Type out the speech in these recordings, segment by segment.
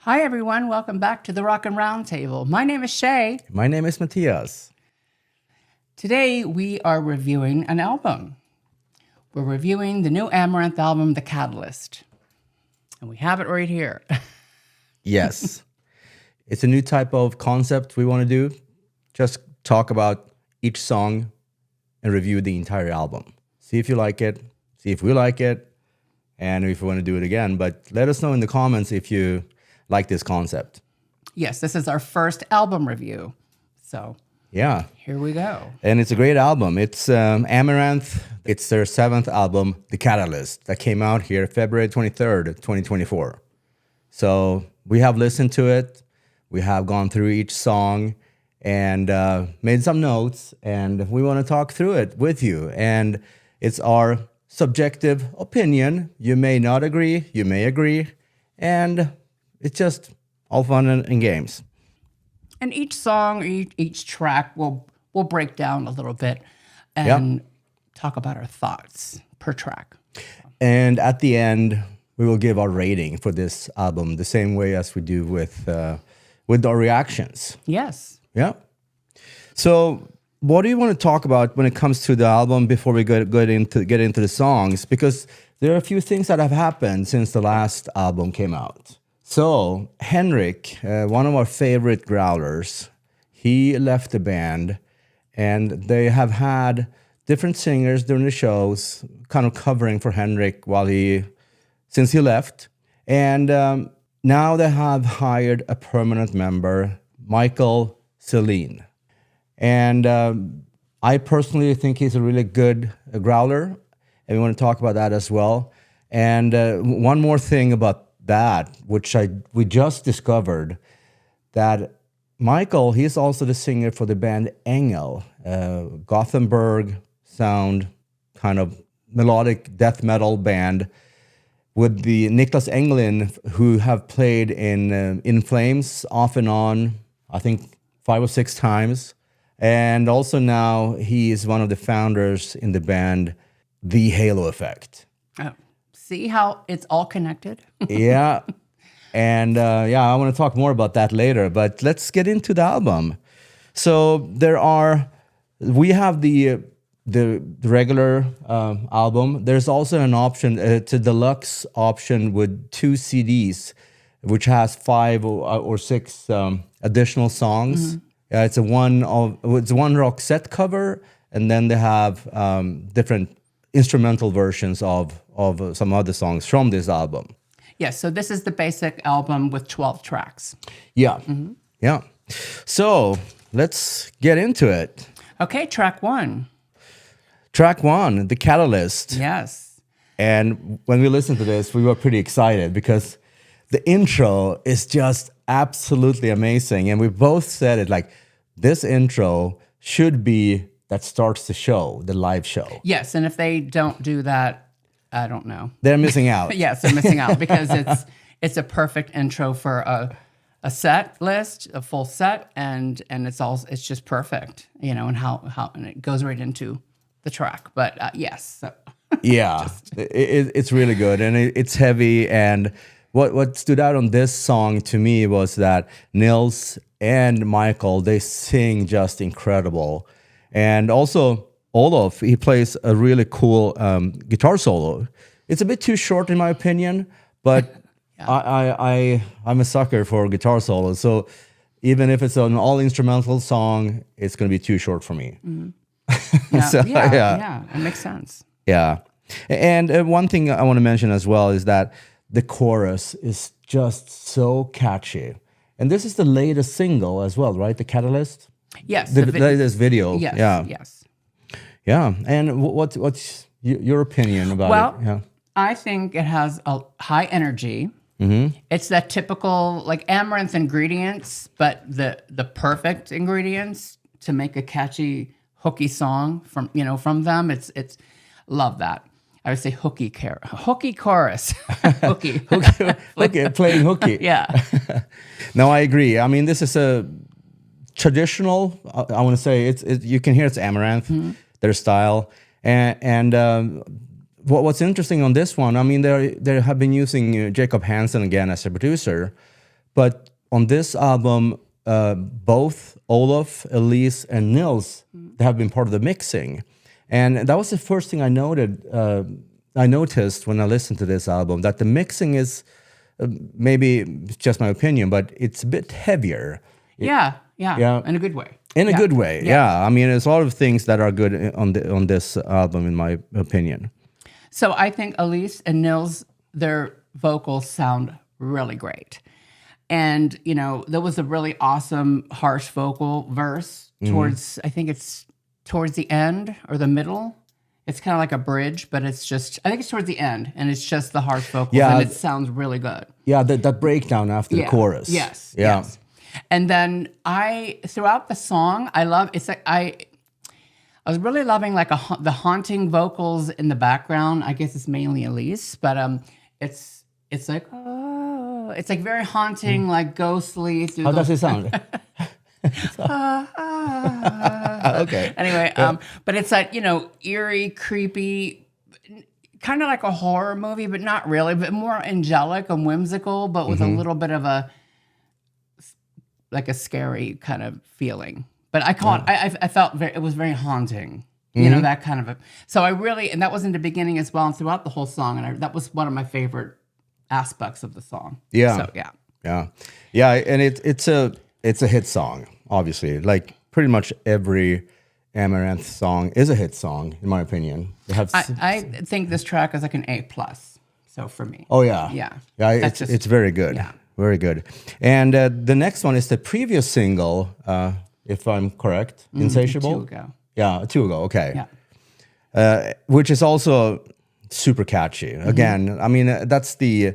Hi, everyone. Welcome back to the Rock and Roundtable. My name is Shay. My name is Mattias. Today, we are reviewing an album. We're reviewing the new Amaranthe album, The Catalyst. And we have it right here. Yes. It's a new type of concept we want to do. Just talk about each song and review the entire album. See if you like it, see if we like it, and if we want to do it again. But let us know in the comments if you like this concept. Yes, this is our first album review. So Yeah. here we go. And it's a great album. It's Amaranthe. It's their 7th album, The Catalyst, that came out here February 23rd, 2024. So we have listened to it. We have gone through each song and made some notes. And we want to talk through it with you. And it's our subjective opinion. You may not agree. You may agree. And it's just all fun and games. And each song, each track, we'll break down a little bit and talk about our thoughts per track. And at the end, we will give our rating for this album the same way as we do with our reactions. Yes. Yeah. So, what do you want to talk about when it comes to the album before we get into the songs? Because there are a few things that have happened since the last album came out. So, Henrik, one of our favorite growlers, he left the band, and they have had different singers during the shows, kind of covering for Henrik since he left. And now they have hired a permanent member, Michael Celine. And I personally think he's a really good growler, and we want to talk about that as well. And one more thing about that, which we just discovered, that Michael, he's also the singer for the band Engel, Gothenburg sound, kind of melodic death metal band with the Niklas Englund, who have played in Flames off and on, I think 5 or 6 times. And also now he is one of the founders in the band The Halo Effect. Oh, see how it's all connected? Yeah. And I want to talk more about that later, but let's get into the album. So we have the regular album. There's also an option, it's a deluxe option with 2 CDs, which has 5 or 6 additional songs. Mm-hmm. It's a one rock set cover, and then they have different instrumental versions of some other songs from this album. Yes, so this is the basic album with 12 tracks. Yeah, yeah. So let's get into it. Okay, track 1. Track 1, The Catalyst. Yes. And when we listened to this, we were pretty excited because the intro is just absolutely amazing. And we both said it like, this intro should be that starts the show, the live show. Yes, and if they don't do that, I don't know. They're missing out. Yes, they're missing out because it's a perfect intro for a set list, a full set, and it's just perfect, and how and it goes right into the track. But yes, so. Yeah, it's really good, and it's heavy. And what stood out on this song to me was that Nils and Michael, they sing just incredible, and also Olof, he plays a really cool guitar solo. It's a bit too short in my opinion, but yeah. I'm a sucker for guitar solos. So even if it's an all instrumental song, it's going to be too short for me. Mm-hmm. Yeah, it makes sense. Yeah, and one thing I want to mention as well is that the chorus is just so catchy, and this is the latest single as well, right? The Catalyst. Yes, the latest video. Yes, yeah. Yes. Yeah, and what's your opinion about it? Well, yeah. I think it has a high energy. Mm-hmm. It's that typical like Amaranthe ingredients, but the perfect ingredients to make a catchy, hooky song from them. It's love that. I would say hooky chorus, hooky, playing hooky. Yeah. No, I agree. I mean, this is a traditional. I want to say you can hear it's Amaranthe. Their style, and what's interesting on this one, I mean, they have been using Jacob Hansen again as a producer, But on this album, both Olof, Elise, and Nils have been part of the mixing, and that was the first thing I noted. I noticed when I listened to this album that the mixing is maybe it's just my opinion, but it's a bit heavier. Yeah, in a good way. In a good way, yeah. I mean, there's a lot of things that are good on this album, in my opinion. So I think Elise and Nils, their vocals sound really great. And, you know, there was a really awesome harsh vocal verse towards, I think it's towards the end or the middle. It's kind of like a bridge, but it's just, I think it's towards the end, and it's just the harsh vocals, and it sounds really good. Yeah, that breakdown after the chorus. Yes, yeah. Yes. And then throughout the song, it's like I was really loving like the haunting vocals in the background. I guess it's mainly Elise, but it's like, oh, it's like very haunting, like ghostly. How does it sound? Okay. Anyway, but it's like, you know, eerie, creepy, kind of like a horror movie, but not really, but more angelic and whimsical, but with a little bit of a scary kind of feeling. But I felt it was very haunting. You know, that kind of so I really, and that was in the beginning as well and throughout the whole song, and that was one of my favorite aspects of the song. Yeah. So Yeah, and it's a hit song, obviously. Like pretty much every Amaranthe song is a hit song, in my opinion. I think this track is like an A+. So for me. Oh yeah. Yeah. Yeah, it's very good. Yeah. Very good. And the next one is the previous single, if I'm correct, Insatiable. 2 ago. Yeah, 2 ago. Okay. Yeah. Which is also super catchy. Again, I mean, that's the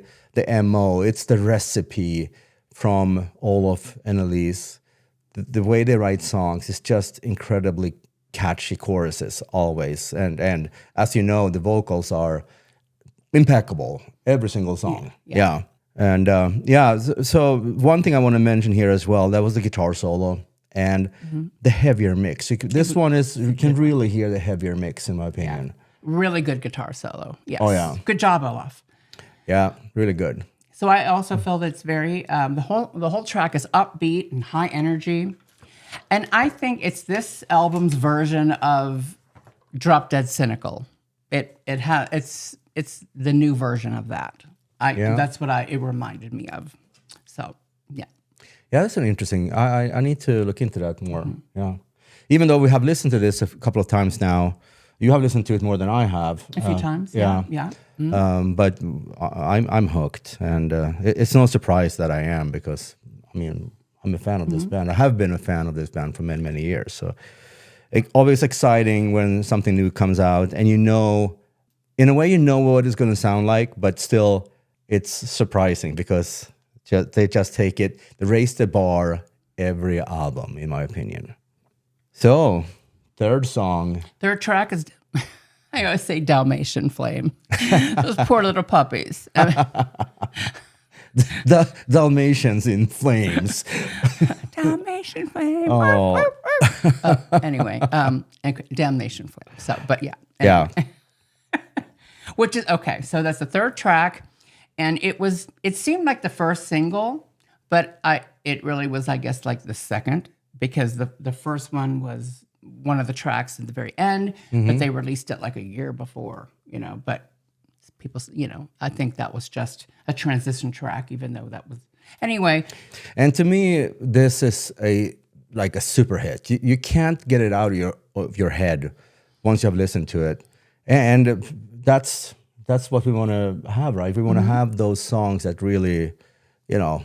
MO. It's the recipe from Olof and Elise. The way they write songs is just incredibly catchy choruses always. And as you know, the vocals are impeccable. Every single song. Yeah. And so one thing I want to mention here as well, that was the guitar solo and the heavier mix. This one is, you can really hear the heavier mix, in my opinion. Yeah. Really good guitar solo. Yes. Oh, yeah. Good job, Olaf. Yeah, really good. So I also feel that it's very, the whole track is upbeat and high energy. And I think it's this album's version of Drop Dead Cynical. It's the new version of that. That's what it reminded me of. So, yeah. Yeah, that's an interesting. I need to look into that more. Yeah, even though we have listened to this a couple of times now, you have listened to it more than I have. A few times. Yeah. But I'm hooked, and it's no surprise that I am, because I mean I'm a fan of this band. I have been a fan of this band for many years. So it's always exciting when something new comes out, and in a way you know what it's going to sound like, but still it's surprising because they just take it, they raise the bar every album, in my opinion. So, third track is, I always say Dalmatian Flame. Those poor little puppies. The Dalmatians in flames. Dalmatian Flame. Oh. Anyway, Damnation Flame. So, but yeah. Anyway. Yeah. Which is, okay, so that's the third track. And it seemed like the first single, but it really was, I guess, like the second, because the first one was one of the tracks at the very end, but they released it like a year before, but people, I think that was just a transition track, even though that was, anyway. And to me, this is like a super hit. You can't get it out of your head once you have listened to it. And that's what we want to have, right? We want to have those songs that really, that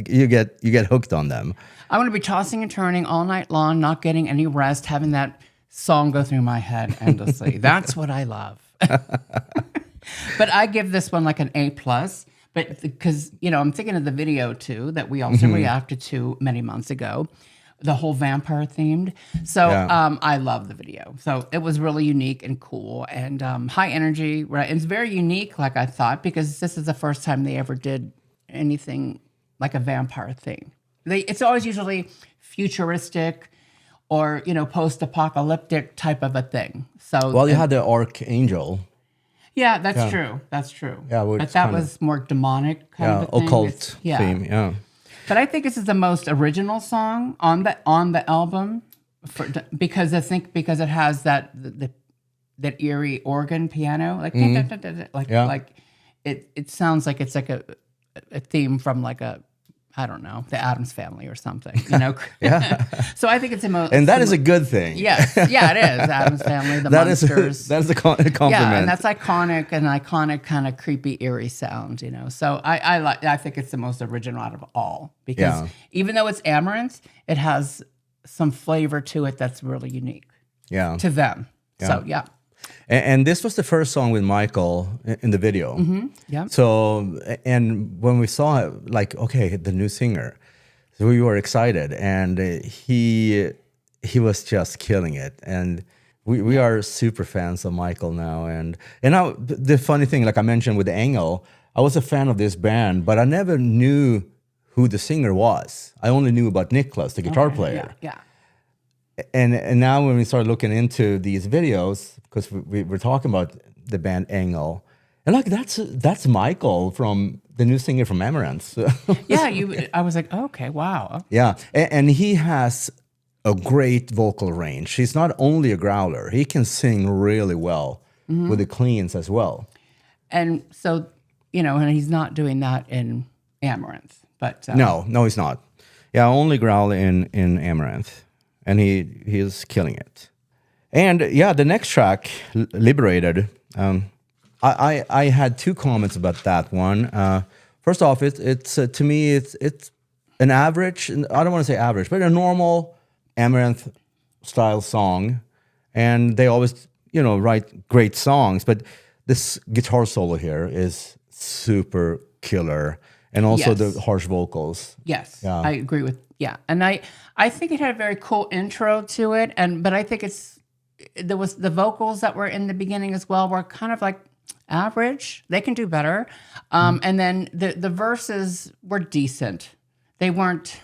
you get hooked on them. I want to be tossing and turning all night long, not getting any rest, having that song go through my head endlessly. That's what I love. But I give this one like an A+, but because, I'm thinking of the video too, that we also reacted to many months ago, the whole vampire themed. So I love the video. So it was really unique and cool and high energy, right? And it's very unique, like I thought, because this is the first time they ever did anything like a vampire thing. It's always usually futuristic or, post-apocalyptic type of a thing. So you had the Archangel. Yeah, that's true. That's true. Yeah, but that was more demonic kind of a thing. Occult theme. Yeah. But I think this is the most original song on the album, because I think because it has that eerie organ piano, like like it sounds like it's like a theme from like I don't know, the Addams Family or something, you know? Yeah. So I think it's and that is a good thing. Yes. Yeah, it is. Addams Family, the Monsters. That is a compliment. Yeah, and that's iconic, an iconic kind of creepy, eerie sound, you know? So I think it's the most original out of all, because even though it's Amaranth, it has some flavor to it that's really unique to them. Yeah. So, yeah. And this was the first song with Michael in the video. Mm-hmm. Yeah. So, and when we saw it, like, okay, the new singer, so we were excited, and he was just killing it. And we are super fans of Michael now. And now the funny thing, like I mentioned with the Engel, I was a fan of this band, but I never knew who the singer was. I only knew about Niklas, the guitar player. Yeah. And now when we started looking into these videos, because we were talking about the band Engel, and like that's Michael, from the new singer from Amaranthe. Yeah, I was like, okay, wow. Yeah, and he has a great vocal range. He's not only a growler; he can sing really well with the cleans as well. And so, you know, and he's not doing that in Amaranth, but no, he's not. Yeah, only growl in Amaranth. And he is killing it. And yeah, the next track, Liberated, I had two comments about that one. First off, it's to me, it's an average, I don't want to say average, but a normal Amaranth style song. And they always, you know, write great songs. But this guitar solo here is super killer. And also the harsh vocals. Yes, yeah. I agree with, and I think it had a very cool intro to it, but I think there was the vocals that were in the beginning as well were kind of like average. They can do better, and then the verses were decent. They weren't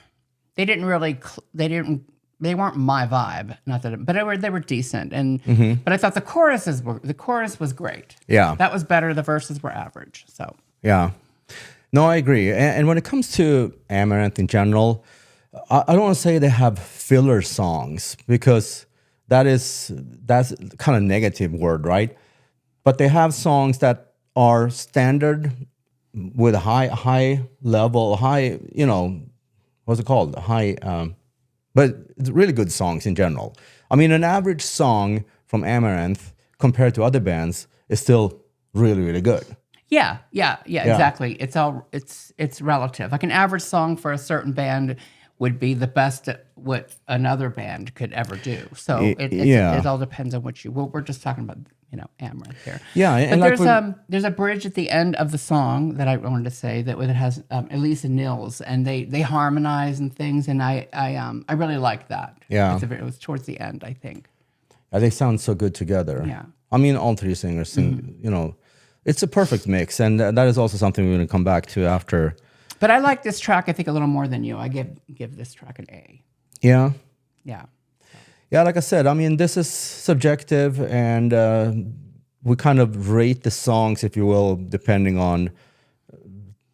my vibe. Not that, but they were decent, and but I thought the chorus was great. Yeah, that was better. The verses were average. So yeah. No, I agree. And when it comes to Amaranthe in general, I don't want to say they have filler songs, because that's kind of negative word, right? But they have songs that are standard with a high level, you know, what's it called? But really good songs in general. I mean, an average song from Amaranthe compared to other bands is still really, really good. Yeah, exactly. It's relative. Like an average song for a certain band would be the best at what another band could ever do. So it all depends on what we're just talking about, you know, Amaranth here. Yeah, but and there's a bridge at the end of the song that I wanted to say that it has Elise and Nils, and they harmonize and things, and I really liked that. Yeah, it was towards the end, I think. Yeah, they sound so good together. Yeah, I mean, all three singers sing, you know. It's a perfect mix, and that is also something we're going to come back to after. But I like this track, I think, a little more than you. I give this track an A. Yeah? Yeah. Yeah, like I said, I mean, this is subjective, and we kind of rate the songs, if you will, depending on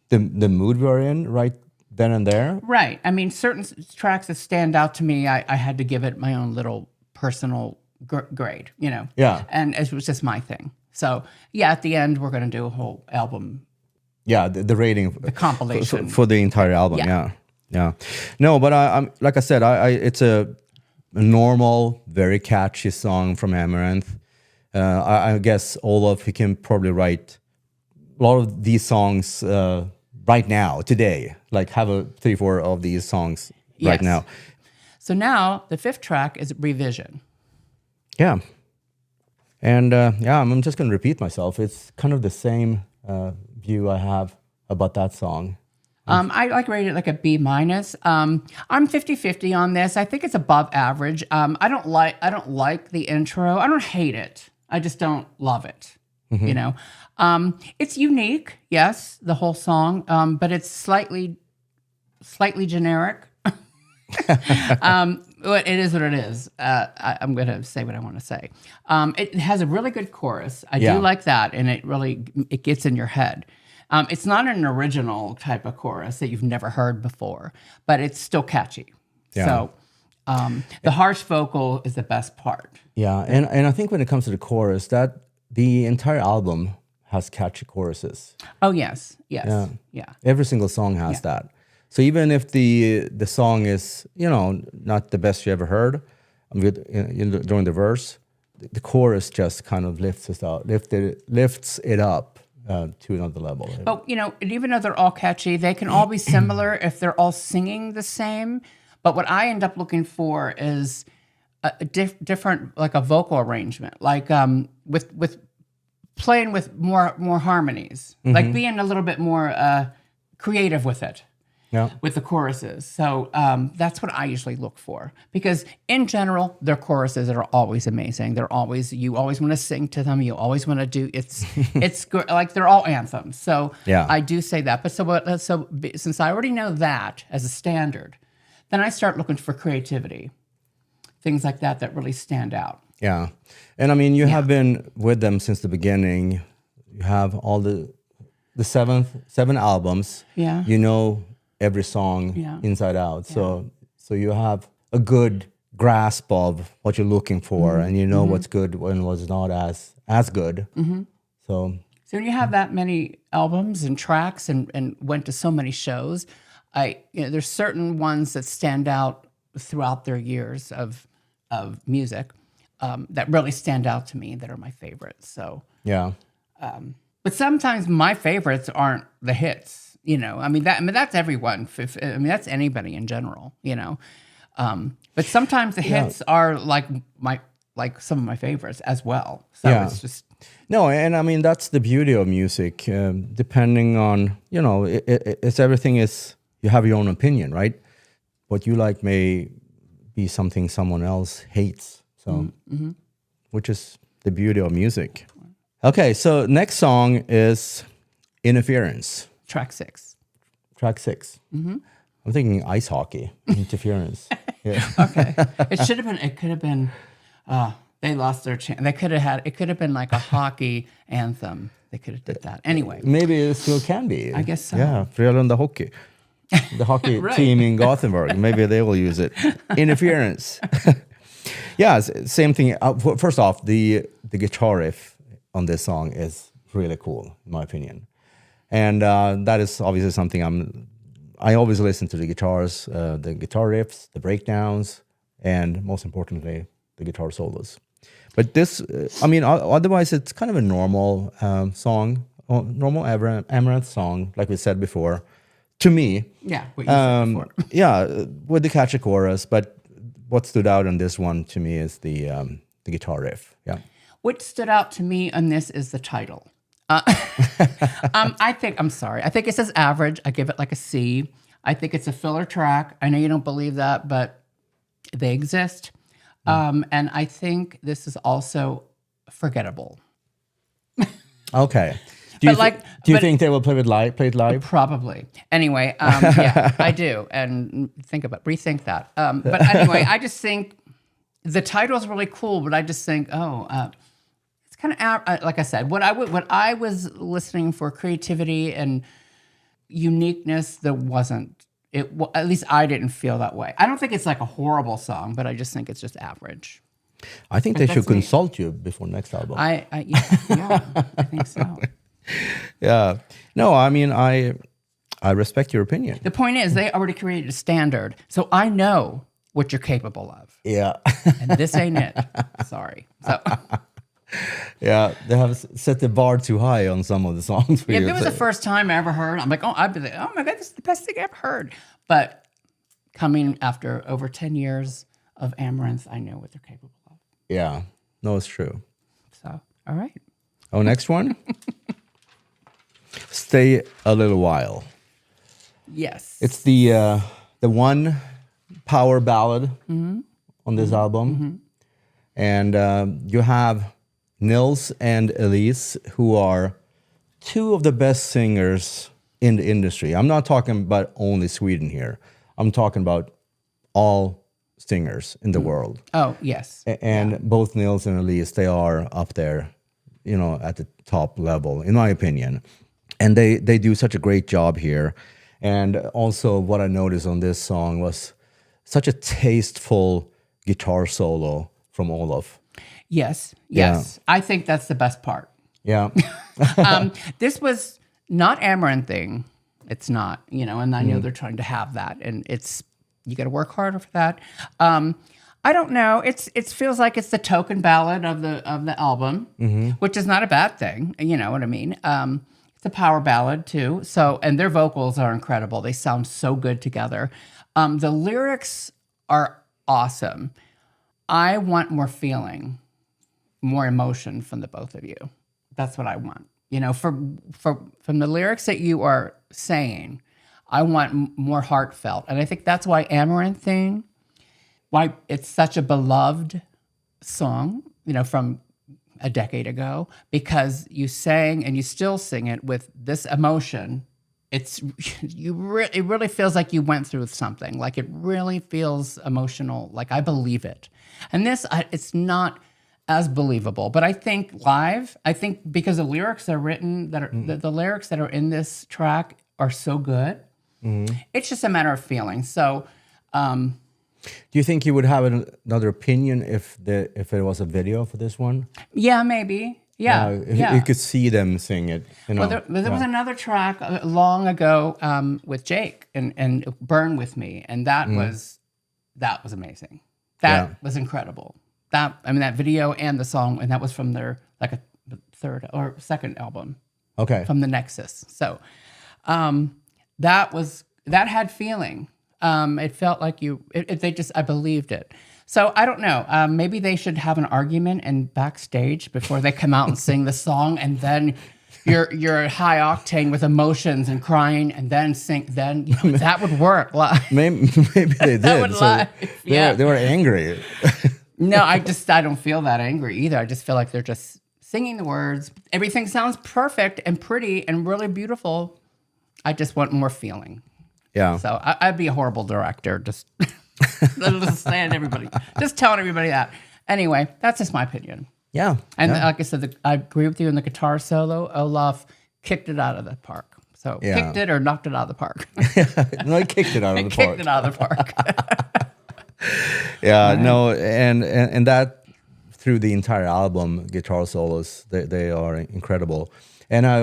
the mood we're in right then and there. Right. I mean, certain tracks that stand out to me, I had to give it my own little personal grade, you know? Yeah. And it was just my thing. So, yeah, at the end, we're going to do a whole album. Yeah, the rating. The compilation. For the entire album, yeah. No, but I'm like I said, it's a normal, very catchy song from Amaranthe. I guess Olof, he can probably write a lot of these songs right now, today. Like have 3-4 of these songs right now. So now, the fifth track is Revision. Yeah. And I'm just going to repeat myself. It's kind of the same view I have about that song. I rate it like a B-. I'm 50-50 on this. I think it's above average. I don't like the intro. I don't hate it. I just don't love it. Mm-hmm. You know, it's unique. Yes, the whole song, but it's slightly generic. Well, it is what it is. I'm going to say what I want to say. It has a really good chorus. I Yeah. do like that, and it gets in your head. It's not an original type of chorus that you've never heard before, but it's still catchy. Yeah. So the harsh vocal is the best part. Yeah, and I think when it comes to the chorus, that the entire album has catchy choruses. Oh, yes. Yeah. Every single song has that. So even if the song is, not the best you ever heard, during the verse, the chorus just kind of lifts it up to another level. But, and even though they're all catchy, they can all be similar if they're all singing the same. But what I end up looking for is a different, like a vocal arrangement, like with playing with more harmonies, like being a little bit more creative with it. Yeah. With the choruses. So that's what I usually look for. Because in general, their choruses are always amazing. You always want to sing to them. You always want to do, it's good. Like they're all anthems. So Yeah. I do say that. But so since I already know that as a standard, then I start looking for creativity. Things like that really stand out. Yeah. And I mean, you have been with them since the beginning. You have all the seven albums. Yeah. You know every song inside out. So you have a good grasp of what you're looking for, and you know what's good and what's not as good. So when you have that many albums and tracks and went to so many shows, there's certain ones that stand out throughout their years of music that really stand out to me, that are my favorites. So yeah. but sometimes my favorites aren't the hits. That's everyone. That's anybody in general. But sometimes the hits are like some of my favorites as well. So it's just no, and I mean that's the beauty of music. Depending on it's everything is you have your own opinion, right? What you like may be something someone else hates. So, which is the beauty of music. Okay, so next song is Interference. track 6. Track 6. I'm thinking ice hockey, Interference. Yeah. Okay. It could have been, they lost their chance. It could have been like a hockey anthem. They could have did that. Anyway. Maybe it still can be. I guess so. Yeah, Frölunda Hockey. The hockey Right. team in Gothenburg. Maybe they will use it. Interference. Yeah, same thing. First off, the guitar riff on this song is really cool, in my opinion. And that is obviously something I always listen to the guitars, the guitar riffs, the breakdowns, and most importantly, the guitar solos. But this, otherwise it's kind of a normal song, normal Amaranthe song, like we said before, to me. Yeah, what you said before. Yeah, with the catchy chorus, but what stood out on this one to me is the guitar riff. Yeah. What stood out to me on this is the title. I think it says average. I give it like a C. I think it's a filler track. I know you don't believe that, but they exist. And I think this is also forgettable. Okay. Do you think they will play it live? Probably. Anyway, yeah, I do. And rethink that. But anyway, I just think the title is really cool, but I just think, it's kind of, like I said, what I was listening for creativity and uniqueness, there wasn't. At least I didn't feel that way. I don't think it's like a horrible song, but I just think it's just average. I think they should consult you before next album. Yeah, I think so. Yeah. No, I mean, I respect your opinion. The point is, they already created a standard, so I know what you're capable of. Yeah. And this ain't it. Sorry. So. Yeah, they have set the bar too high on some of the songs. Yeah, if it was the first time I ever heard, I'm like, I'd be like, oh my God, this is the best thing I ever heard. But coming after over 10 years of Amaranthe, I know what they're capable of. Yeah, no, it's true. So, all right. Oh, next one. Stay a Little While. Yes. It's the one power ballad on this album. And you have Nils and Elise, who are two of the best singers in the industry. I'm not talking about only Sweden here. I'm talking about all singers in the world. Oh, yes. And both Nils and Elise, they are up there, at the top level, in my opinion. And they do such a great job here. And also what I noticed on this song was such a tasteful guitar solo from Olof. Yes. Yeah. I think that's the best part. Yeah. This was not Amaranthe. It's not, and I know they're trying to have that. And you got to work harder for that. I don't know. It feels like it's the token ballad of the album, which is not a bad thing. You know what I mean? It's a power ballad too. So, and their vocals are incredible. They sound so good together. The lyrics are awesome. I want more feeling, more emotion from the both of you. That's what I want. From the lyrics that you are saying, I want more heartfelt. And I think that's why Amaranthe, why it's such a beloved song, from a decade ago, because you sang and you still sing it with this emotion. It really feels like you went through something. Like it really feels emotional. Like I believe it. And this, it's not as believable. But I think live, because the lyrics are written, that are the lyrics that are in this track are so good. It's just a matter of feeling. So, do you think you would have another opinion if it was a video for this one? Yeah, maybe. Yeah, if you could see them sing it. Well, there was another track long ago with Jake and Burn With Me, and that was amazing. That was incredible. That video and the song, and that was from their like a third or second album. Okay. From the Nexus. So that had feeling. It felt like I believed it. So I don't know. Maybe they should have an argument and backstage before they come out and sing the song, and then you're high octane with emotions and crying, and then sing. Then that would work live. Maybe they did. That would live. Yeah. They were angry. No, I don't feel that angry either. I just feel like they're just singing the words. Everything sounds perfect and pretty and really beautiful. I just want more feeling. Yeah. So I'd be a horrible director. Just saying everybody, just telling everybody that. Anyway, that's just my opinion. Yeah. And like I said, I agree with you in the guitar solo. Olaf kicked it out of the park. So kicked it or knocked it out of the park. No, he kicked it out of the park. Kicked it out of the park. Yeah, right. No, and that through the entire album, guitar solos, they are incredible. And I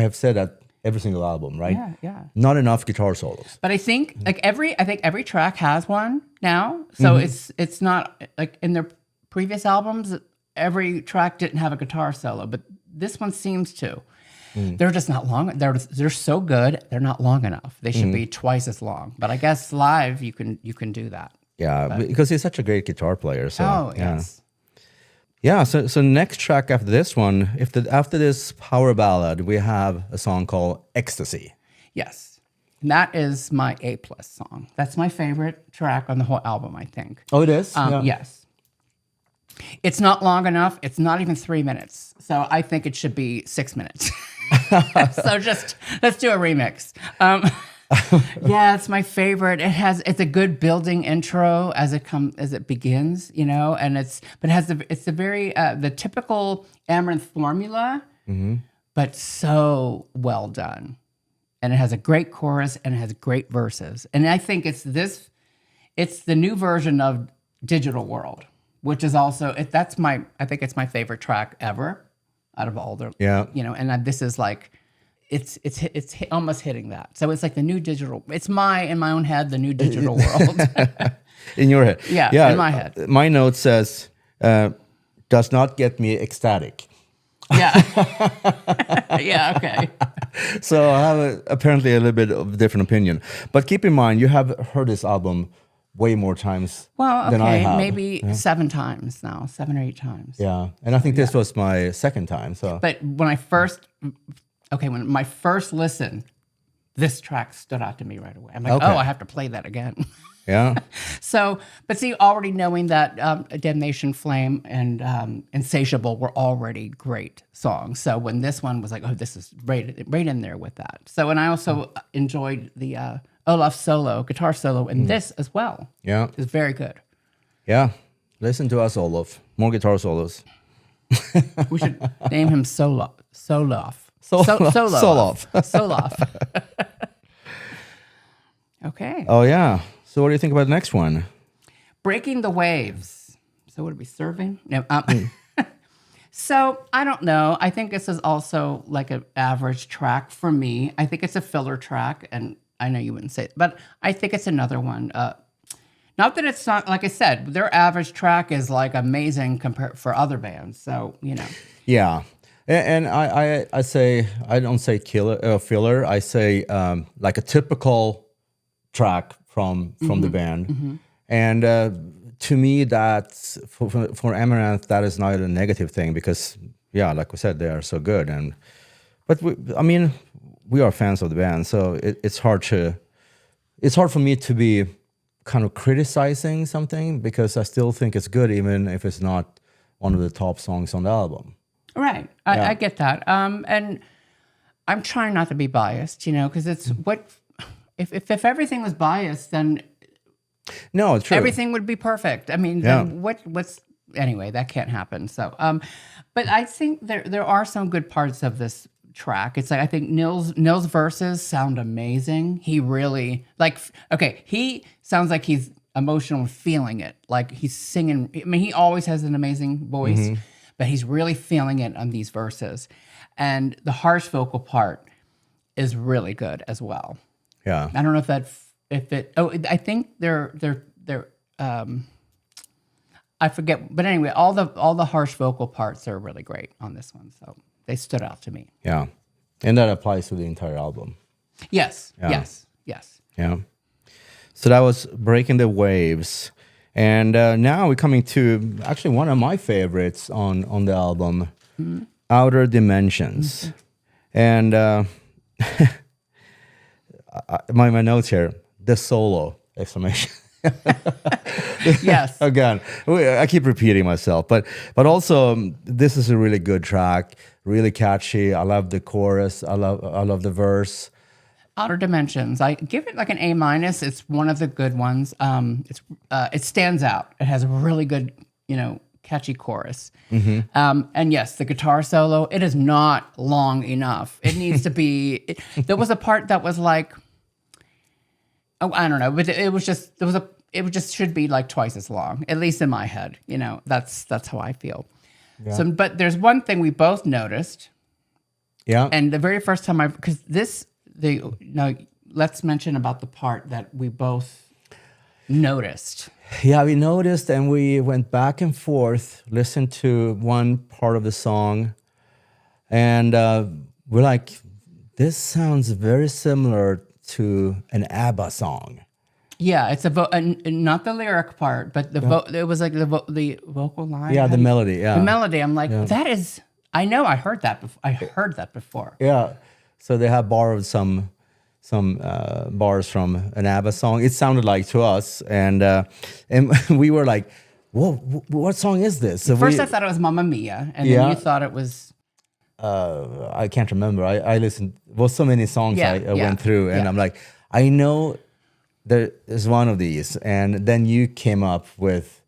have said that every single album, right? Yeah. Not enough guitar solos. But I think every track has one now. So it's not like in their previous albums, every track didn't have a guitar solo, but this one seems to. They're just not long. They're so good. They're not long enough. They should be twice as long. But I guess live you can do that. Yeah, because he's such a great guitar player. So yes. Yeah. So next track after this one, after this power ballad, we have a song called Ecstasy. Yes, and that is my A+ song. That's my favorite track on the whole album, I think. Oh, it is. Yes. It's not long enough. It's not even 3 minutes. So I think it should be 6 minutes. So let's do a remix. Yeah, it's my favorite. It's a good building intro as it begins, and it's the very the typical Amaranthe formula, but so well done. And it has a great chorus and it has great verses. And I think it's the new version of Digital World, which is also I think it's my favorite track ever out of all the and this is like it's almost hitting that. So it's like the new digital. It's in my own head the new digital world. In your head, yeah, in my head. My note says does not get me ecstatic. Yeah. Yeah. Okay. So I have apparently a little bit of a different opinion, but keep in mind you have heard this album way more times than I have. Maybe 7 times now, 7 or 8 times. Yeah, and I think this was my second time. So, but when my first listen, this track stood out to me right away. I'm like, I have to play that again. Yeah. So, but see, already knowing that Damnation Flame and Insatiable were already great songs. So when this one was like, this is right in there with that. So, and I also enjoyed the Olaf's solo, guitar solo, in this as well. Yeah. It's very good. Yeah. Listen to us, Olaf. More guitar solos. We should name him Soloff. Soloff. Soloff. Okay. Oh, yeah. So what do you think about the next one? Breaking the Waves. So what are we serving? No. So I don't know. I think this is also like an average track for me. I think it's a filler track, and I know you wouldn't say it, but I think it's another one. Not that it's not, like I said, their average track is like amazing compared for other bands. So, you know. Yeah. And I say, I don't say filler. I say like a typical track from the band. Mm-hmm. And to me, that's for Amaranth, that is not a negative thing because, yeah, like we said, they are so good. But we are fans of the band, so it's hard for me to be kind of criticizing something because I still think it's good, even if it's not one of the top songs on the album. Right, I get that. And I'm trying not to be biased, you know, because it's what if everything was biased, then. No, it's true. Everything would be perfect. I mean, then what's anyway? That can't happen. So, but I think there are some good parts of this track. It's like I think Nils' verses sound amazing. He really he sounds like he's emotional and feeling it. Like he's singing. I mean, he always has an amazing voice, but he's really feeling it on these verses, and the harsh vocal part is really good as well. Yeah, I don't know I think they're I forget, but anyway, all the harsh vocal parts are really great on this one, so they stood out to me. Yeah, and that applies to the entire album. Yes, Yeah. yes. Yeah. So that was Breaking the Waves, and now we're coming to actually one of my favorites on the album, Outer Dimensions, and my notes here. The solo exclamation. Yes. Again, I keep repeating myself, but also this is a really good track, really catchy. I love the chorus. I love the verse. Outer Dimensions. I give it like an A-. It's one of the good ones. It stands out. It has a really good, catchy chorus. And yes, the guitar solo. It is not long enough. It needs to be. There was a part that was like. Oh, I don't know, but it just should be like twice as long, at least in my head. That's how I feel. Yeah. So, but there's one thing we both noticed. Yeah. And the very first time let's mention about the part that we both noticed. Yeah, we noticed, and we went back and forth, listened to one part of the song, and we're like, this sounds very similar to an ABBA song. Yeah, it's not the lyric part, but it was like the vocal line. Yeah, the melody. Yeah, the melody. I'm like, that is. I know. I heard that. Before. Yeah, so they have borrowed some bars from an ABBA song. It sounded like to us, and we were like, "Whoa, what song is this?" So first, I thought it was Mamma Mia, and then you thought it was. I can't remember. I listened. Well, so many songs I went through, and I'm like, I know there is one of these, and then you came up with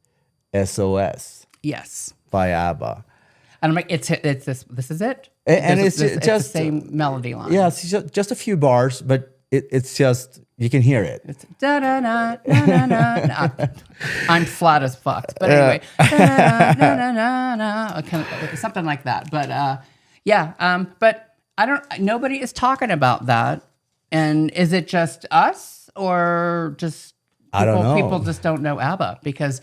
SOS. Yes. By ABBA. And I'm like, it's this. This is it. And it's just the same melody line. Yeah, it's just a few bars, but it's just you can hear it. It's da da da da da da. I'm flat as fuck, but anyway, da da da da da, something like that. But but I don't. Nobody is talking about that. And is it just us, or just people, I don't know. People just don't know ABBA? Because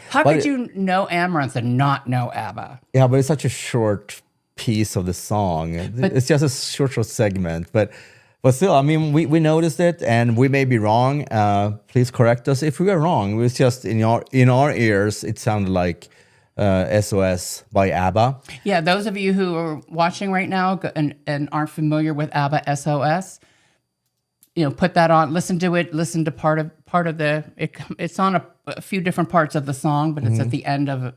how could you know Amaranthe and not know ABBA? Yeah, but it's such a short piece of the song. It's just a short segment, but still, I mean, we noticed it, and we may be wrong. Please correct us if we are wrong. It was just in our ears, it sounded like SOS by ABBA. Yeah, those of you who are watching right now and aren't familiar with ABBA SOS, put that on, listen to it, listen to part of it's on a few different parts of the song, but it's at the end of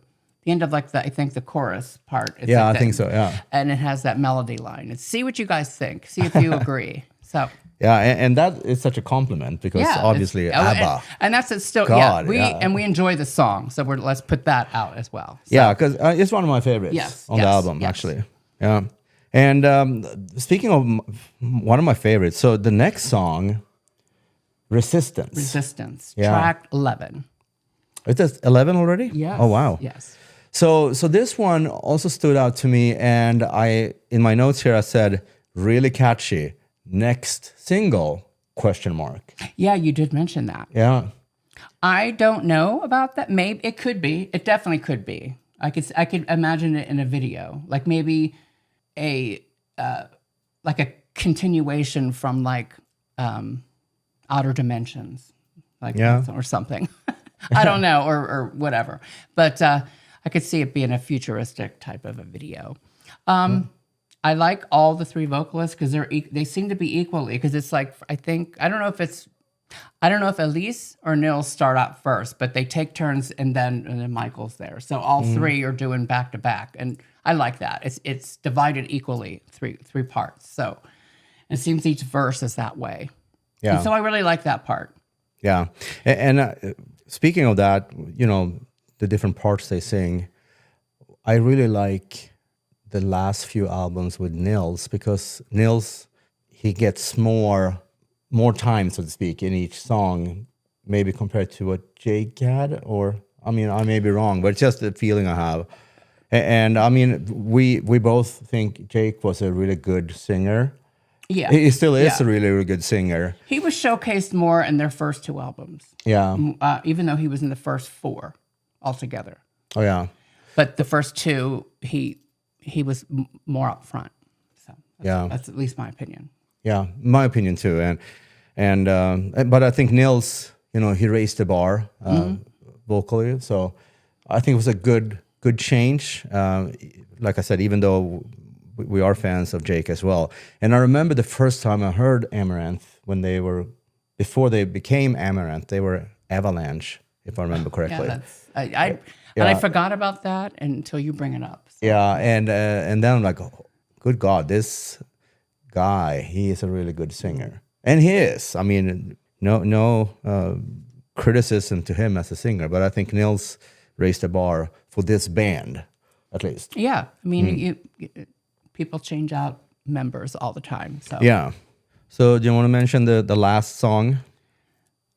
like I think the chorus part. I think so. Yeah, and it has that melody line. And see what you guys think. See if you agree. So Yeah, and that is such a compliment because obviously ABBA. and that's it still. God, we enjoy the song, so let's put that out as well. So. Yeah, because it's one of my favorites on the album, actually. Yeah, and speaking of one of my favorites, so the next song, Resistance, track 11. Is that 11 already? Yes. Oh wow. Yes. So this one also stood out to me, and in my notes here I said really catchy. Next single ? Yeah, you did mention that. Yeah. I don't know about that. Maybe it could be. It definitely could be. I could imagine it in a video, like maybe a continuation from like Outer Dimensions, like or something. I don't know, or whatever. But I could see it being a futuristic type of a video. I like all the three vocalists because they seem to be equally, because it's like I don't know if Elise or Nils start out first, but they take turns and then Michael's there. So all three are doing back to back, and I like that. It's divided equally, three parts. So it seems each verse is that way. Yeah. And so I really like that part. Yeah, and speaking of that, the different parts they sing, I really like the last few albums with Nils, because Nils, he gets more time, so to speak, in each song, maybe compared to what Jake had, or I may be wrong, but it's just the feeling I have. And we both think Jake was a really good singer. Yeah, he still is a really, really good singer. He was showcased more in their first two albums. Yeah, even though he was in the first four altogether. Oh yeah, but the first two, he was more up front. So that's at least my opinion. Yeah, my opinion too. But I think Nils, he raised the bar vocally. So I think it was a good change. Like I said, even though we are fans of Jake as well. And I remember the first time I heard Amaranthe, before they became Amaranthe, they were Avalanche, if I remember correctly. I forgot about that until you bring it up. So. Yeah, and then I'm like, oh, good God, this guy, he is a really good singer. And he is. No criticism to him as a singer, but I think Nils raised the bar for this band, at least. Yeah, people change out members all the time. So yeah. So do you want to mention the last song?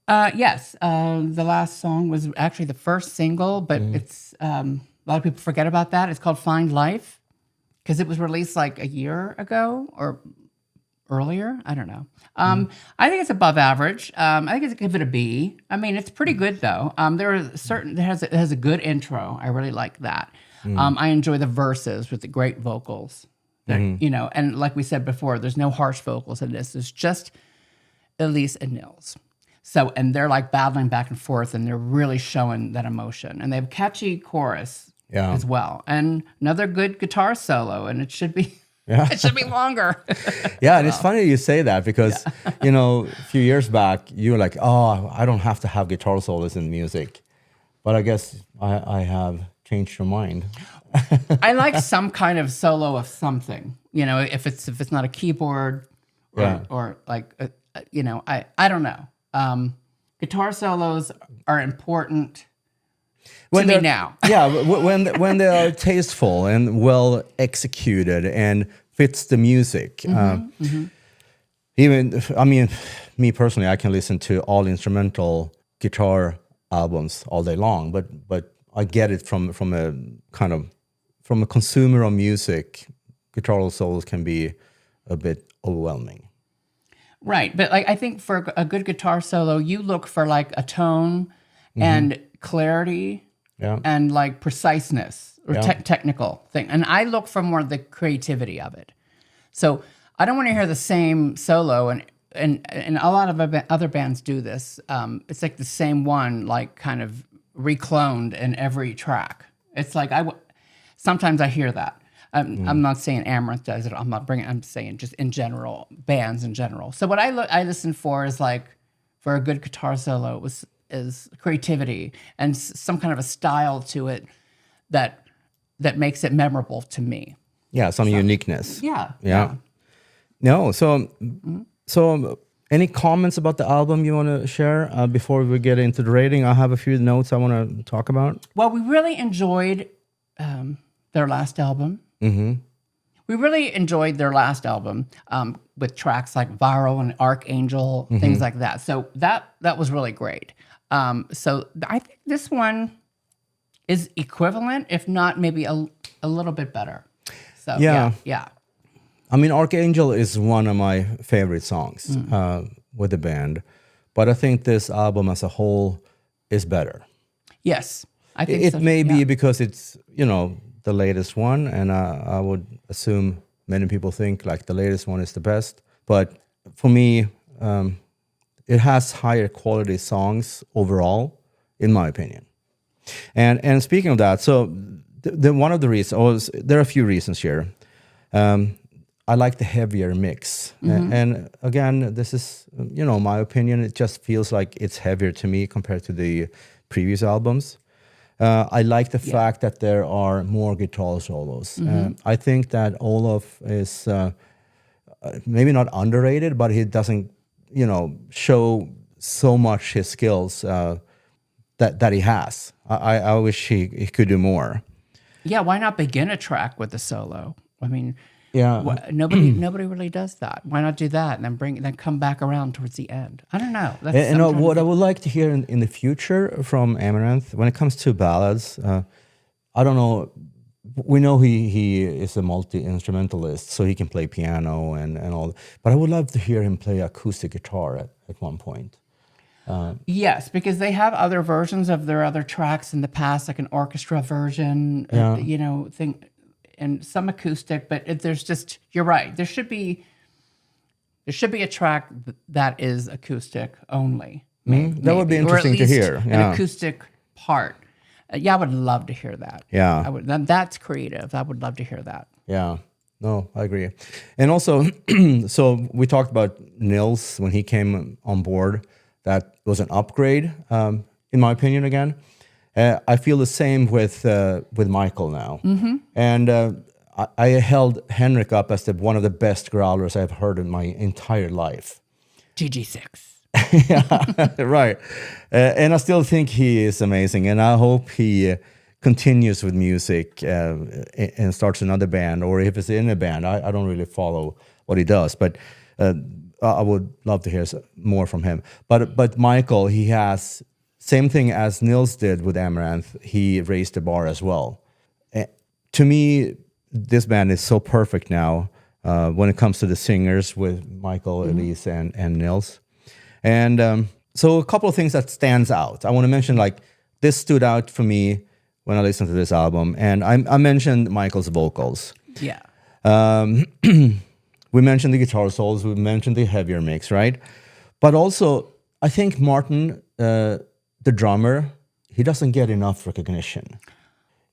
Yes. The last song was actually the first single, but it's a lot of people forget about that. It's called Find Life, because it was released like a year ago or earlier. I don't know. I think it's above average. I think it's give it a B. It's pretty good though. It has a good intro. I really like that. I enjoy the verses with the great vocals. And like we said before, there's no harsh vocals in this. There's just Elise and Nils. So, and they're like battling back and forth, and they're really showing that emotion. And they have a catchy chorus as well, and another good guitar solo. And it should be, it should be longer. And it's funny you say that, because a few years back you were like, "Oh, I don't have to have guitar solos in music," but I guess I have changed your mind. I like some kind of solo of something. If it's not a keyboard or like I don't know. Guitar solos are important to me now. when they are tasteful and well executed and fits the music. Even me personally, I can listen to all instrumental guitar albums all day long, but I get it from a consumer of music. Guitar solos can be a bit overwhelming. Right, but I think for a good guitar solo, you look for like a tone and clarity and like preciseness or technical thing. And I look for more the creativity of it. So I don't want to hear the same solo, and a lot of other bands do this. It's like the same one, like kind of recloned in every track. It's like sometimes I hear that. I'm not saying Amaranthe does it. I'm saying just in general, bands in general. So what I listen for is like, for a good guitar solo is creativity and some kind of a style to it that makes it memorable to me. Yeah, some uniqueness. Yeah. No, so So, any comments about the album you want to share before we get into the rating? I have a few notes I want to talk about. Well, we really enjoyed their last album. Mm-hmm. We really enjoyed their last album with tracks like Viral and Archangel, things like that. So that was really great. So I think this one is equivalent, if not maybe a little bit better. So yeah. I mean, Archangel is one of my favorite songs with the band, but I think this album as a whole is better. Yes, I think it so. may be because it's, the latest one, and I would assume many people think like the latest one is the best. But for me, it has higher quality songs overall, in my opinion. And speaking of that, so the one of the reasons, there are a few reasons here. I like the heavier mix. And again, this is, my opinion. It just feels like it's heavier to me compared to the previous albums. I like the fact that there are more guitar solos. I think that Olof is maybe not underrated, but he doesn't, show so much his skills that he has. I wish he could do more. Yeah, why not begin a track with a solo? I mean, nobody really does that. Why not do that and then come back around towards the end? I don't know. What I would like to hear in the future from Amaranthe, when it comes to ballads, I don't know. We know he is a multi-instrumentalist, so he can play piano and all. But I would love to hear him play acoustic guitar at one point. Yes, because they have other versions of their other tracks in the past, like an orchestra version, thing. And some acoustic, but you're right. There should be a track that is acoustic only. That would be interesting to hear. An acoustic part. I would love to hear that. Yeah, that's creative. I would love to hear that. Yeah, no, I agree. And also, so we talked about Nils when he came on board. That was an upgrade, in my opinion. Again. I feel the same with Michael now. And I held Henrik up as one of the best growlers I've heard in my entire life. GG6. Yeah, right. And I still think he is amazing, and I hope he continues with music and starts another band, or if it's in a band. I don't really follow what he does, but I would love to hear more from him. But Michael, he has... Same thing as Nils did with Amaranthe, he raised the bar as well. To me, this band is so perfect now when it comes to the singers with Michael, Elise, and Nils. And so a couple of things that stands out. I want to mention, like, this stood out for me when I listened to this album. And I mentioned Michael's vocals. Yeah. We mentioned the guitar solos, we mentioned the heavier mix, right? But also, I think Martin... the drummer, he doesn't get enough recognition.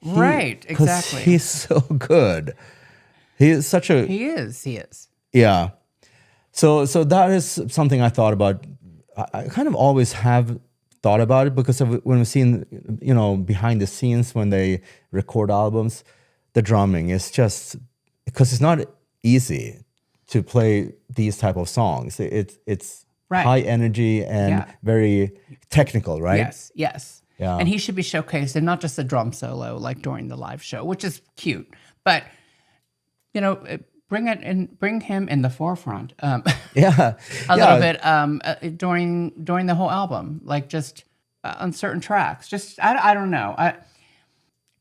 Right, exactly. He's so good. He is such a... He is. Yeah. So that is something I thought about. I kind of always have thought about it because when we've seen, behind the scenes when they record albums, the drumming is just... Because it's not easy to play these type of songs. It's... Right. High energy and very technical, right? Yes. Yeah. And he should be showcased, and not just a drum solo like during the live show, which is cute. But bring him in the forefront. A little bit during the whole album, like just on certain tracks. Just I don't know.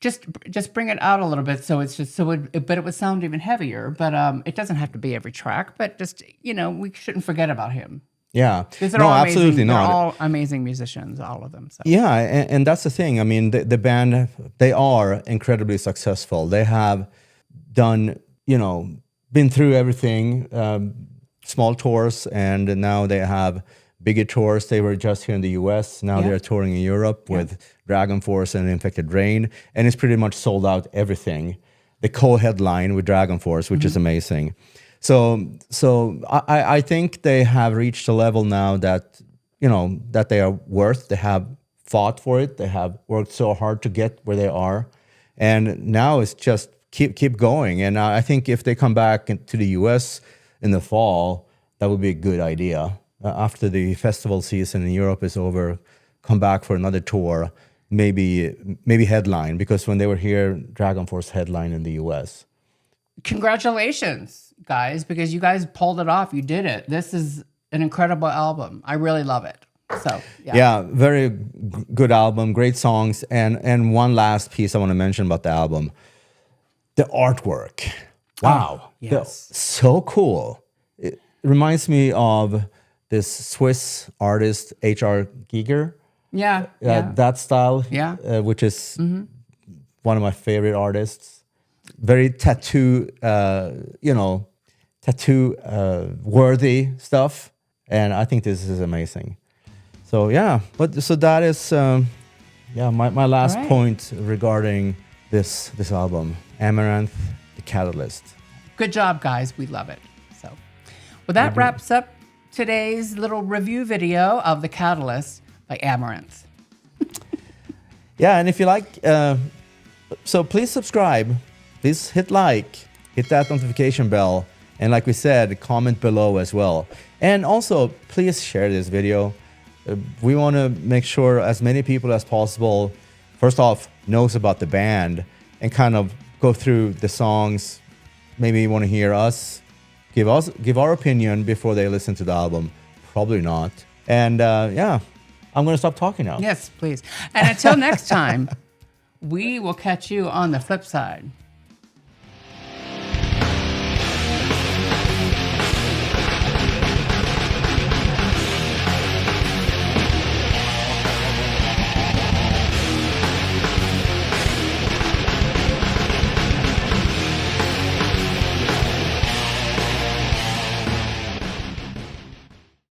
Just bring it out a little bit, so it's just but it would sound even heavier. But it doesn't have to be every track. But just we shouldn't forget about him. Yeah, no, absolutely not. They're all amazing musicians, all of them. So. Yeah, and that's the thing. I mean, the band, they are incredibly successful. They have done, been through everything, small tours, and now they have bigger tours. They were just here in the US. Now they're touring in Europe with Dragon Force and Infected Rain, and it's pretty much sold out everything. The co-headline with Dragon Force, which is amazing. So I think they have reached a level now that, that they are worth. They have fought for it. They have worked so hard to get where they are. And now it's just keep going. And I think if they come back to the US in the fall, that would be a good idea. After the festival season in Europe is over, come back for another tour, maybe headline, because when they were here, Dragon Force headline in the US. Congratulations, guys, because you guys pulled it off. You did it. This is an incredible album. I really love it. So, yeah, very good album, great songs. And one last piece I want to mention about the album, the artwork. Wow. Oh, yes. So cool. It reminds me of this Swiss artist, H.R. Giger. Yeah. That style, which is one of my favorite artists. Very tattoo worthy stuff. And I think this is amazing. So so that is my last point regarding this album, Amaranthe, The Catalyst. Good job, guys. We love it. So, well, that wraps up today's little review video of The Catalyst by Amaranthe. And if you like, so please subscribe, please hit like, hit that notification bell, and like we said, comment below as well. And also, please share this video. We want to make sure as many people as possible, first off, knows about the band and kind of go through the songs. Maybe you want to hear us give our opinion before they listen to the album. Probably not. And I'm going to stop talking now. Yes, please. And until next time, we will catch you on the flip side.